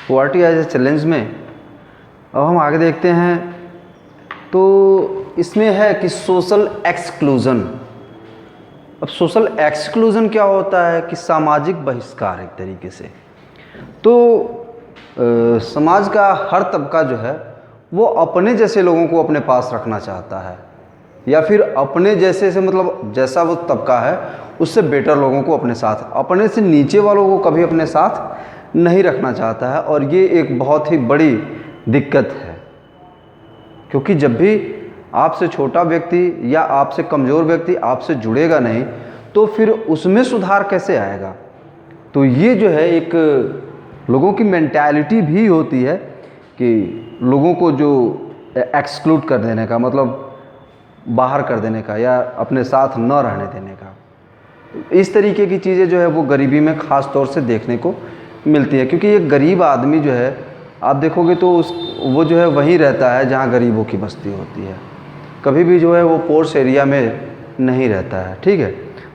Poverty as a challenge में अब हम आगे देखते हैं। तो इसमें है कि सोशल एक्सक्लूज़न। अब सोशल एक्सक्लूज़न क्या होता है कि सामाजिक बहिष्कार एक तरीके से। तो समाज का हर तबका जो है वो अपने जैसे लोगों को अपने पास रखना चाहता है, या फिर अपने जैसे से मतलब जैसा वो तबका है उससे बेटर लोगों को अपने साथ, अपने से नीचे वालों को कभी अपने साथ नहीं रखना चाहता है। और ये एक बहुत ही बड़ी दिक्कत है, क्योंकि जब भी आपसे छोटा व्यक्ति या आपसे कमज़ोर व्यक्ति आपसे जुड़ेगा नहीं तो फिर उसमें सुधार कैसे आएगा। तो ये जो है एक लोगों की मेंटालिटी भी होती है कि लोगों को जो एक्सक्लूड कर देने का, मतलब बाहर कर देने का या अपने साथ न रहने देने का। इस तरीके की चीज़ें जो है वो गरीबी में ख़ास तौर से देखने को मिलती है, क्योंकि एक गरीब आदमी जो है आप देखोगे तो वो जो है वहीं रहता है जहाँ गरीबों की बस्ती होती है, कभी भी जो है वो पोर्स एरिया में नहीं रहता है। ठीक है,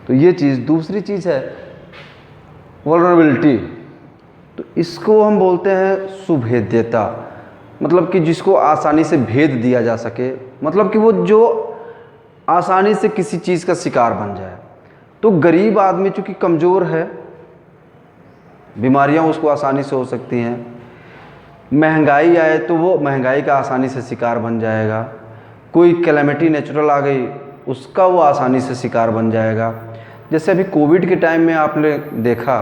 तो ये चीज़। दूसरी चीज़ है वल्नरेबिलिटी। तो इसको हम बोलते हैं सुभेद्यता, मतलब कि जिसको आसानी से भेद दिया जा सके, मतलब कि वो जो आसानी से किसी चीज़ का शिकार बन जाए। तो गरीब आदमी चूँकि कमज़ोर है, बीमारियां उसको आसानी से हो सकती हैं, महंगाई आए तो वो महंगाई का आसानी से शिकार बन जाएगा, कोई कैलेमिटी नेचुरल आ गई उसका वो आसानी से शिकार बन जाएगा। जैसे अभी कोविड के टाइम में आपने देखा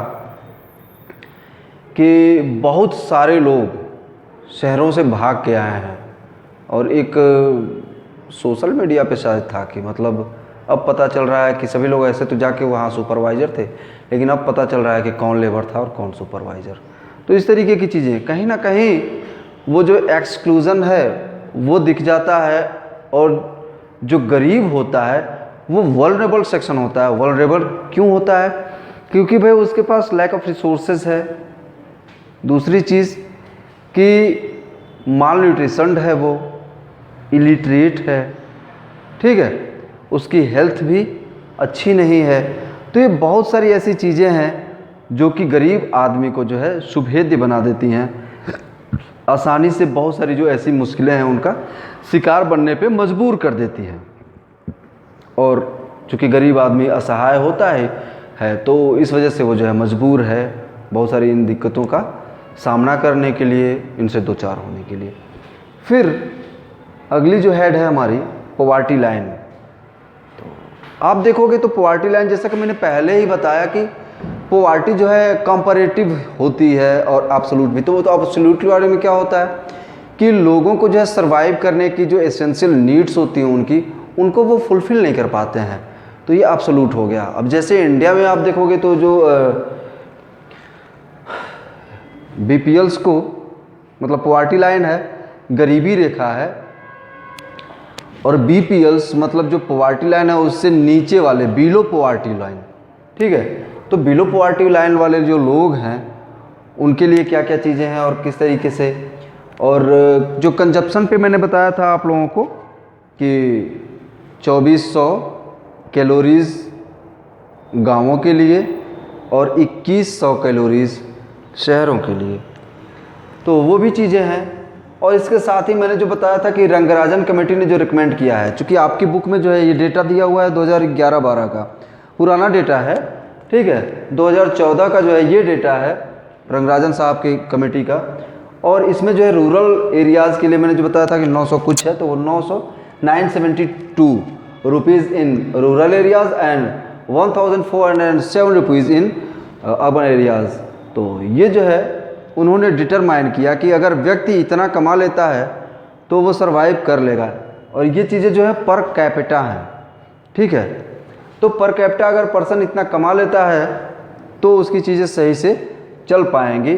कि बहुत सारे लोग शहरों से भाग के आए हैं, और एक सोशल मीडिया पे शायद था कि मतलब अब पता चल रहा है कि सभी लोग ऐसे तो जाके वहाँ सुपरवाइज़र थे, लेकिन अब पता चल रहा है कि कौन लेबर था और कौन सुपरवाइज़र। तो इस तरीके की चीज़ें कहीं ना कहीं वो जो एक्सक्लूज़न है वो दिख जाता है, और जो गरीब होता है वो वल्नरेबल सेक्शन होता है। वल्नरेबल क्यों होता है? क्योंकि भाई उसके पास लैक ऑफ रिसोर्सेज है। दूसरी चीज़ कि माल न्यूट्रिशन्ड है, वो इलिटरेट है, ठीक है, उसकी हेल्थ भी अच्छी नहीं है। तो ये बहुत सारी ऐसी चीज़ें हैं जो कि गरीब आदमी को जो है सुभेद्य बना देती हैं, आसानी से बहुत सारी जो ऐसी मुश्किलें हैं उनका शिकार बनने पे मजबूर कर देती हैं। और चूँकि गरीब आदमी असहाय होता है तो इस वजह से वो जो है मजबूर है बहुत सारी इन दिक्कतों का सामना करने के लिए, इनसे दो चार होने के लिए। फिर अगली जो हेड है हमारी पॉवर्टी लाइन। तो आप देखोगे तो पॉवर्टी लाइन, जैसा कि मैंने पहले ही बताया कि पॉवर्टी जो है कंपैरेटिव होती है और एब्सोल्यूट भी। तो एब्सोल्यूट वाले में क्या होता है कि लोगों को जो है सर्वाइव करने की जो एसेंशियल नीड्स होती हैं उनको वो फुलफ़िल नहीं कर पाते हैं, तो ये एब्सोल्यूट हो गया। अब जैसे इंडिया में आप देखोगे तो जो बीपीएल्स को, मतलब पॉवर्टी लाइन है, गरीबी रेखा है, और बीपीएल्स मतलब जो पॉवर्टी लाइन है उससे नीचे वाले बिलो पॉवर्टी लाइन, ठीक है। तो बिलो पॉवर्टी लाइन वाले जो लोग हैं उनके लिए क्या क्या चीज़ें हैं और किस तरीके से। और जो कंजप्शन पे मैंने बताया था आप लोगों को कि 2400 कैलोरीज़ गांवों के लिए और 2100 कैलोरीज़ शहरों के लिए, तो वो भी चीज़ें हैं। और इसके साथ ही मैंने जो बताया था कि रंगराजन कमेटी ने जो रिकमेंड किया है, चूँकि आपकी बुक में जो है ये डेटा दिया हुआ है 2011-12 का, पुराना डेटा है, ठीक है। 2014 का जो है ये डेटा है रंगराजन साहब की कमेटी का, और इसमें जो है रूरल एरियाज़ के लिए मैंने जो बताया था कि 900 कुछ है, तो वो 972 rupees in rural areas and 1407 rupees in urban areas. तो ये जो है उन्होंने डिटरमाइन किया कि अगर व्यक्ति इतना कमा लेता है तो वो सर्वाइव कर लेगा, और ये चीज़ें जो है पर कैपिटा हैं, ठीक है। तो पर कैपिटा अगर पर्सन इतना कमा लेता है तो उसकी चीज़ें सही से चल पाएंगी,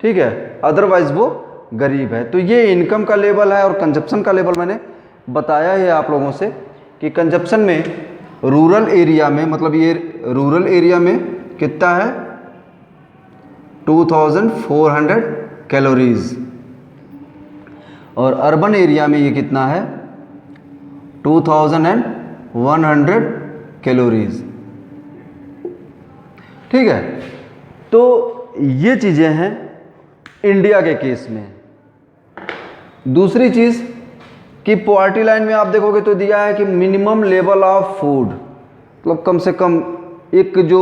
ठीक है, अदरवाइज़ वो गरीब है। तो ये इनकम का लेवल है। और कंजप्शन का लेवल मैंने बताया है आप लोगों से कि कंजप्शन में रूरल एरिया में, मतलब ये रूरल एरिया में कितना है 2400 कैलोरीज़, और अर्बन एरिया में ये कितना है 2100 कैलोरीज़, ठीक है। तो ये चीज़ें हैं। इंडिया के केस में। दूसरी चीज़ कि पॉवर्टी लाइन में आप देखोगे तो दिया है कि मिनिमम लेवल ऑफ फूड, मतलब कम से कम एक जो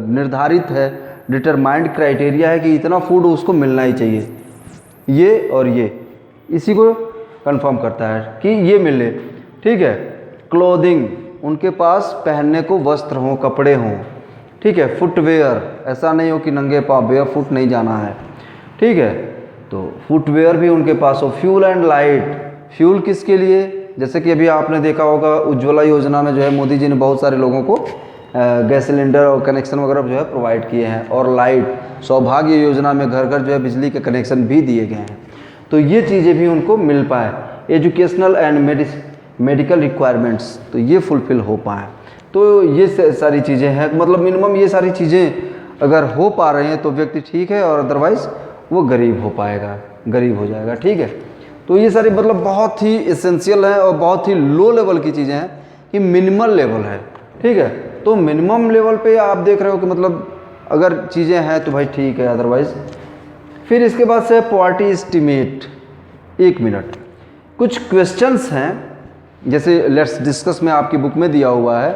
निर्धारित है, डिटरमाइंड क्राइटेरिया है कि इतना फूड उसको मिलना ही चाहिए, ये और ये इसी को कंफर्म करता है कि ये मिले। ठीक है, क्लोथिंग, उनके पास पहनने को वस्त्र हों, कपड़े हों। ठीक है, फुटवेयर, ऐसा नहीं हो कि नंगे पाँव बेयर फुट नहीं जाना है। ठीक है, तो फुटवेयर भी उनके पास हो। फ्यूल एंड लाइट, फ्यूल किसके लिए, जैसे कि अभी आपने देखा होगा उज्ज्वला योजना में जो है मोदी जी ने बहुत सारे लोगों को गैस सिलेंडर और कनेक्शन वगैरह जो है प्रोवाइड किए हैं। और लाइट, सौभाग्य योजना में घर घर जो है बिजली के कनेक्शन भी दिए गए हैं, तो ये चीज़ें भी उनको मिल पाए। एजुकेशनल एंड मेडिकल रिक्वायरमेंट्स, तो ये फुलफ़िल हो पाए। तो ये सारी चीज़ें हैं, मतलब मिनिमम ये सारी चीज़ें अगर हो पा रहे हैं तो व्यक्ति ठीक है, और अदरवाइज़ वो गरीब हो पाएगा, गरीब हो जाएगा। ठीक है, तो ये सारी मतलब बहुत ही एसेंशियल है और बहुत ही लो लेवल की चीज़ें हैं कि मिनिमल लेवल है। ठीक है, तो मिनिमम लेवल पे आप देख रहे हो कि मतलब अगर चीज़ें हैं तो भाई ठीक है, अदरवाइज़। फिर इसके बाद से पॉवर्टी एस्टिमेट। 1 मिनट, कुछ क्वेश्चंस हैं, जैसे लेट्स डिस्कस में आपकी बुक में दिया हुआ है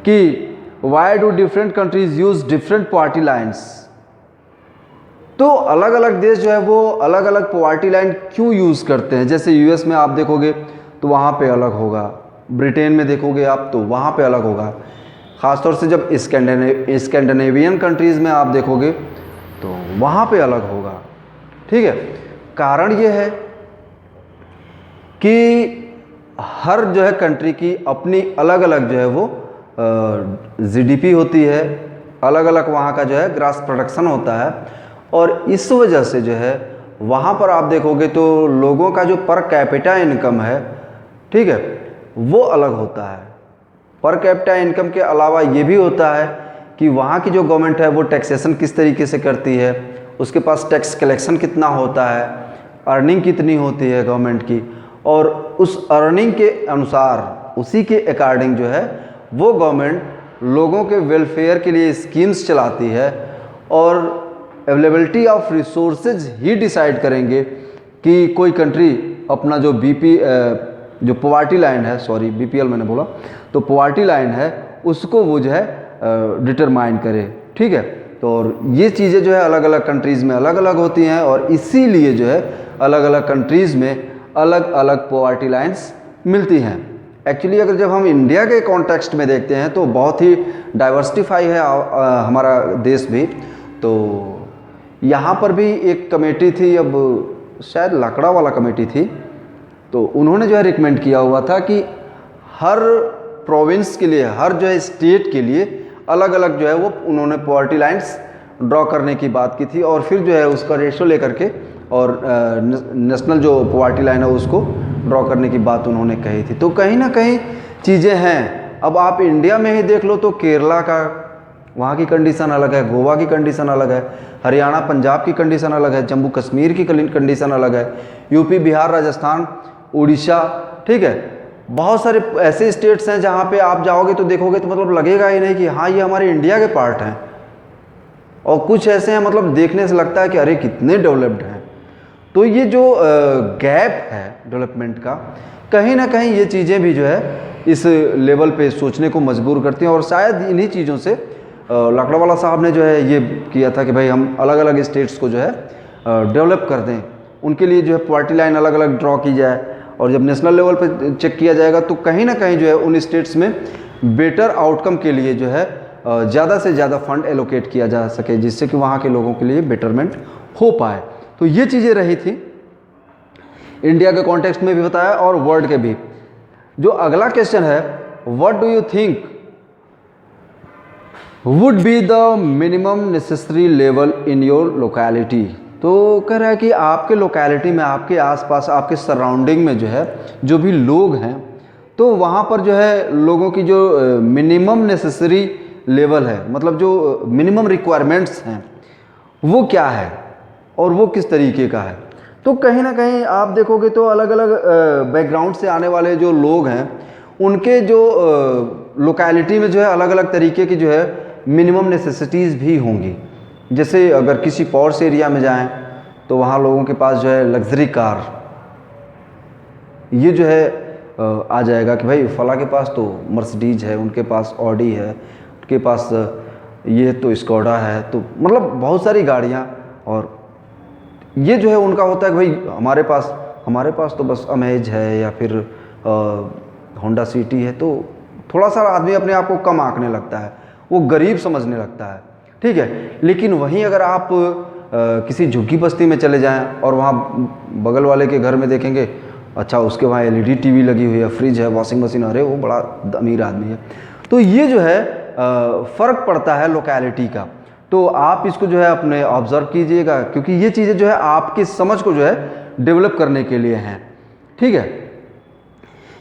कि why do different countries use different poverty lines. तो अलग अलग देश जो है वो अलग अलग पॉवर्टी लाइन क्यों यूज़ करते हैं। जैसे यूएस में आप देखोगे तो वहाँ पे अलग होगा, ब्रिटेन में देखोगे आप तो वहाँ पे अलग होगा, ख़ासतौर से जब स्कैंडिनेवियन कंट्रीज़ में आप देखोगे तो वहाँ पे अलग होगा। ठीक है, कारण ये है कि हर जो है कंट्री की अपनी अलग अलग जो है वो जीडीपी होती है, अलग अलग वहाँ का जो है ग्रास प्रोडक्शन होता है, और इस वजह से जो है वहाँ पर आप देखोगे तो लोगों का जो पर कैपिटा इनकम है, ठीक है, वो अलग होता है। पर कैपिटा इनकम के अलावा ये भी होता है कि वहाँ की जो गवर्नमेंट है वो टैक्सेशन किस तरीके से करती है, उसके पास टैक्स कलेक्शन कितना होता है, अर्निंग कितनी होती है गवर्नमेंट की, और उस अर्निंग के अनुसार, उसी के अकॉर्डिंग जो है वो गवर्नमेंट लोगों के वेलफेयर के लिए स्कीम्स चलाती है, और availability of resources he decide करेंगे कि कोई कंट्री अपना जो जो पॉवर्टी लाइन है, सॉरी बीपीएल मैंने बोला, तो पॉवर्टी लाइन है उसको वो जो है डिटरमाइन करे। ठीक है, तो और ये चीज़ें जो है अलग अलग कंट्रीज़ में अलग अलग होती हैं, और इसीलिए जो है अलग अलग कंट्रीज़ में अलग अलग पॉवर्टी लाइन्स मिलती हैं। एक्चुअली अगर जब हम इंडिया के कॉन्टेक्स्ट में देखते हैं तो बहुत ही डाइवर्सिफाई है हमारा देश भी। तो यहाँ पर भी एक कमेटी थी, अब शायद लकड़ा वाला कमेटी थी, तो उन्होंने जो है रिकमेंड किया हुआ था कि हर प्रोविंस के लिए, हर जो है स्टेट के लिए अलग अलग जो है वो उन्होंने पॉवर्टी लाइन्स ड्रॉ करने की बात की थी, और फिर जो है उसका रेशो लेकर के और नेशनल जो पॉवर्टी लाइन है उसको ड्रॉ करने की बात उन्होंने कही थी। तो कहीं ना कहीं चीज़ें हैं। अब आप इंडिया में ही देख लो तो केरला का, वहाँ की कंडीशन अलग है, गोवा की कंडीशन अलग है, हरियाणा पंजाब की कंडीशन अलग है, जम्मू कश्मीर की कंडीशन अलग है, यूपी बिहार राजस्थान उड़ीसा। ठीक है, बहुत सारे ऐसे स्टेट्स हैं जहाँ पे आप जाओगे तो देखोगे तो मतलब लगेगा ही नहीं कि हाँ ये हमारे इंडिया के पार्ट हैं, और कुछ ऐसे हैं मतलब देखने से लगता है कि अरे कितने डेवलप्ड हैं। तो ये जो गैप है डेवलपमेंट का, कहीं ना कहीं ये चीज़ें भी जो है इस लेवल पे सोचने को मजबूर करती हैं, और शायद इन्हीं चीज़ों से लकड़ावाला साहब ने जो है ये किया था कि भाई हम अलग अलग स्टेट्स को जो है डेवलप कर दें, उनके लिए जो है पॉवर्टी लाइन अलग अलग ड्रॉ की जाए, और जब नेशनल लेवल पे चेक किया जाएगा तो कहीं ना कहीं जो है उन स्टेट्स में बेटर आउटकम के लिए जो है ज़्यादा से ज़्यादा फंड एलोकेट किया जा सके, जिससे कि वहाँ के लोगों के लिए बेटरमेंट हो पाए। तो ये चीज़ें रही थी, इंडिया के कॉन्टेक्स्ट में भी बताया और वर्ल्ड के भी। जो अगला क्वेश्चन है, what do you think would be the minimum necessary level in your locality. तो कह रहा है कि आपके लोकेलिटी में, आपके आसपास, आपके सराउंडिंग में जो है जो भी लोग हैं, तो वहाँ पर जो है लोगों की जो मिनिमम नेसेसरी लेवल है, मतलब जो मिनिमम रिक्वायरमेंट्स हैं वो क्या है और वो किस तरीके का है। तो कहीं ना कहीं आप देखोगे तो अलग अलग बैकग्राउंड से आने वाले जो लोग हैं उनके जो लोकेलिटी में जो है अलग अलग तरीके की जो है मिनिमम नेसेसिटीज़ भी होंगी। जैसे अगर किसी पॉर्स एरिया में जाएं तो वहाँ लोगों के पास जो है लग्जरी कार, ये जो है आ जाएगा कि भाई फला के पास तो मर्सिडीज है, उनके पास ऑडी है, उनके पास ये तो स्कोडा है, तो मतलब बहुत सारी गाड़ियाँ। और ये जो है उनका होता है कि भाई हमारे पास तो बस अमेज है या फिर होंडा सिटी है। तो थोड़ा सा आदमी अपने आप को कम आंकने लगता है, वो गरीब समझने लगता है, ठीक है। लेकिन वहीं अगर आप किसी झुग्गी बस्ती में चले जाएं और वहाँ बगल वाले के घर में देखेंगे, अच्छा उसके वहाँ एलईडी टीवी लगी हुई है, फ्रिज है, वॉशिंग मशीन, अरे वो बड़ा अमीर आदमी है। तो ये जो है फ़र्क पड़ता है लोकेलिटी का। तो आप इसको जो है अपने ऑब्ज़र्व कीजिएगा, क्योंकि ये चीज़ें जो है आपकी समझ को जो है डेवलप करने के लिए हैं, ठीक है।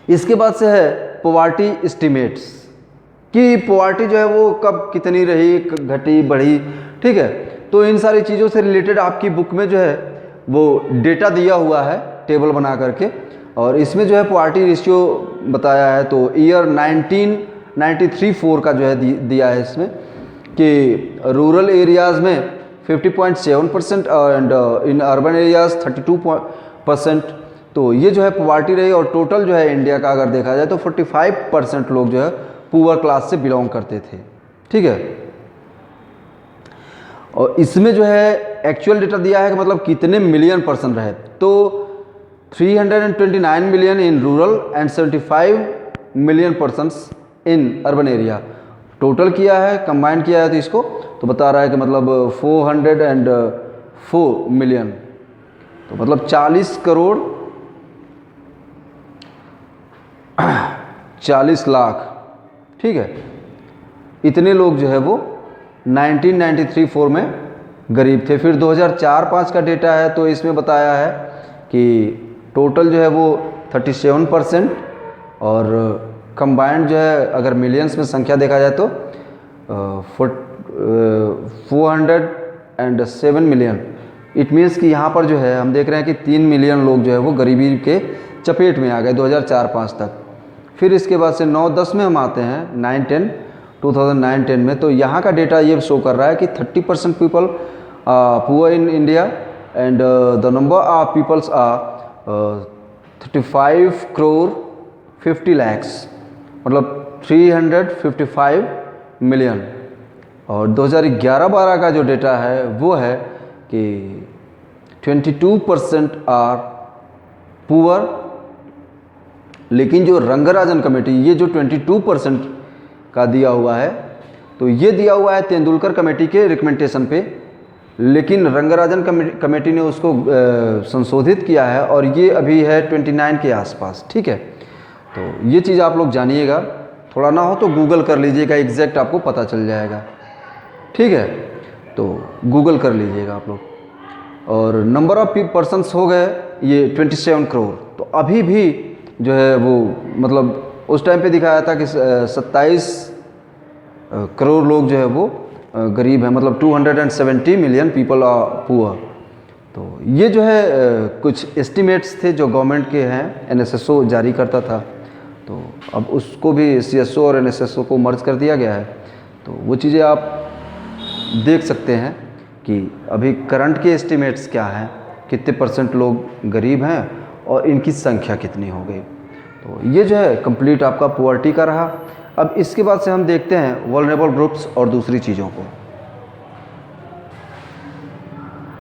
इसके बाद से है पॉवर्टी एस्टिमेट्स, कि पॉवर्टी जो है वो कब कितनी रही, घटी बढ़ी, ठीक है। तो इन सारी चीज़ों से रिलेटेड आपकी बुक में जो है वो डेटा दिया हुआ है टेबल बना करके, और इसमें जो है पॉवर्टी रेशियो बताया है। तो ईयर 1993-4 का जो है दिया है इसमें, कि रूरल एरियाज़ में 50.7% एंड इन अर्बन एरियाज़ 32%। तो ये जो है पॉवर्टी रही, और टोटल जो है इंडिया का अगर देखा जाए तो 45% लोग जो है पुअर क्लास से बिलोंग करते थे, ठीक है। और इसमें जो है एक्चुअल डेटा दिया है कि मतलब कितने मिलियन पर्सन रहे। तो 329 million in rural and 75 million persons in urban area. Total किया है, कंबाइन किया है, तो इसको तो बता रहा है कि मतलब 404 मिलियन, तो मतलब 40 करोड़ 40 लाख, ठीक है। इतने लोग जो है वो 1993-4 में गरीब थे। फिर 2004-5 का डेटा है, तो इसमें बताया है कि टोटल जो है वो 37%, और कंबाइंड जो है अगर मिलियंस में संख्या देखा जाए तो 407 मिलियन। इट मीन्स कि यहाँ पर जो है हम देख रहे हैं कि 3 मिलियन लोग जो है वो गरीबी के चपेट में आ गए 2004-5 तक। फिर इसके बाद से 9-10 में हम आते हैं 2009-10 में, तो यहाँ का डेटा ये शो कर रहा है कि 30% people poor in India and the number of peoples are 35 crore 50 lakhs, मतलब 355 मिलियन। और 2011-12 का जो डेटा है वो है कि 22% आर पुअर। लेकिन जो रंगराजन कमेटी, ये जो 22% का दिया हुआ है, तो ये दिया हुआ है तेंदुलकर कमेटी के रिकमेंडेशन पे, लेकिन रंगराजन कमेटी ने उसको संशोधित किया है और ये अभी है 29 के आसपास, ठीक है। तो ये चीज़ आप लोग जानिएगा, थोड़ा ना हो तो गूगल कर लीजिएगा, एग्जैक्ट आपको पता चल जाएगा, ठीक है। तो गूगल कर लीजिएगा आप लोग। और नंबर ऑफ पर्सन्स हो गए ये 27 करोड़। तो अभी भी जो है वो मतलब उस टाइम पे दिखाया था कि 27 करोड़ लोग जो है वो गरीब हैं, मतलब 270 मिलियन पीपल आर पुअर। तो ये जो है कुछ एस्टिमेट्स थे जो गवर्नमेंट के हैं, एनएसएसओ जारी करता था। तो अब उसको भी सीएसओ और एनएसएसओ को मर्ज कर दिया गया है। तो वो चीज़ें आप देख सकते हैं कि अभी करंट के एस्टिमेट्स क्या हैं, कितने % लोग गरीब हैं और इनकी संख्या कितनी हो गई। तो ये जो है कंप्लीट आपका पॉवर्टी का रहा। अब इसके बाद से हम देखते हैं वल्नरेबल ग्रुप्स और दूसरी चीज़ों को।